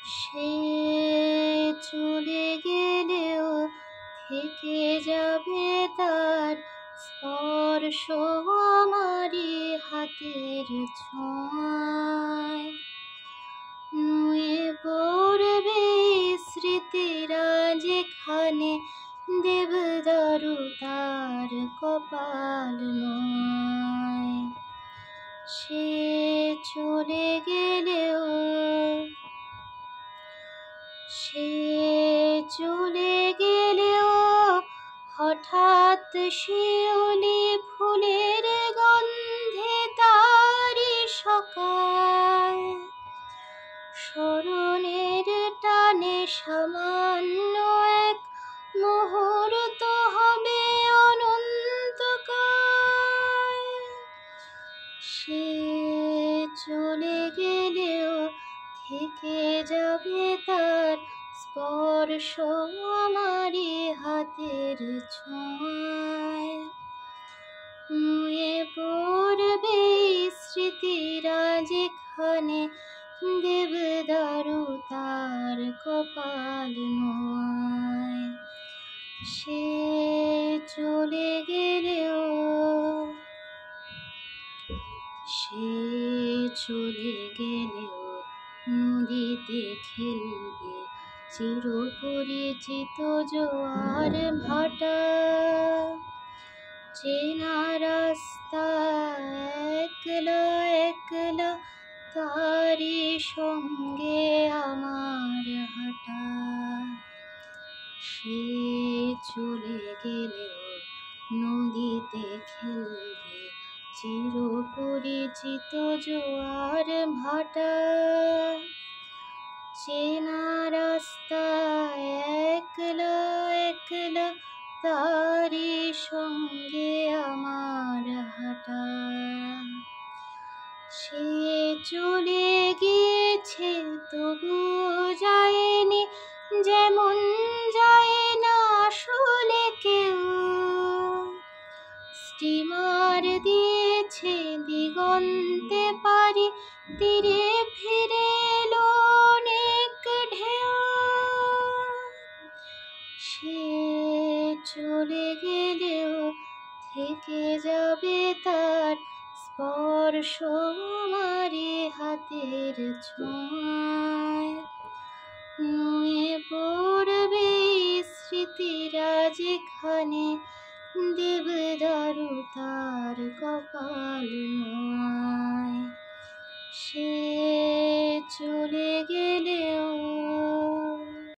সে চলে গেলেও থেকে যাবে তার স্পর্শ আমারই হাতের ছোঁয়ায়। নুয়ে পড়বে স্মৃতিরা যেখানে দেবদারু তার কপাল নয়। সে চলে গেলেও হঠাৎ শিউলি ফুলের গন্ধে তারি সকাল। স্মরণের টানে সামান্য এক মুহূর্ত হবে অনন্তকাল। সে চলে গেলেও থেকে যাবে তার স্পর্শ আমারই হাতের ছোঁয়ায়। নুয়ে পড়বে স্মৃতিরা যেখানে দেবদারু তার কপাল নোয়ায়। সে চলে গেলেও নদীতে খেলবে চিরপরিচিত জোয়ার ভাটা। চেনা রাস্তা একলা একলা তারি সঙ্গে আমার হাঁটা। সে চলে গেলেও নদীতে খেলবে চিরপরিচিত জোয়ার ভাটা। চেনা রাস্তা একলা একলা তারি সঙ্গে আমার হাঁটা। সে চলে গিয়েছে তবু যায়নি যেমন যায় না আসলে কেউ। স্টিমার দিয়েছে দিগন্তে পারি, তীরে ফিরে এলো অনেক ঢেউ। সে চলে গেলেও থেকে যাবে তার স্পর্শ আমারই হাতের ছোঁয়ায়। নুয়ে পড়বে স্মৃতিরা যেখানে দেবদারু তার কপাল।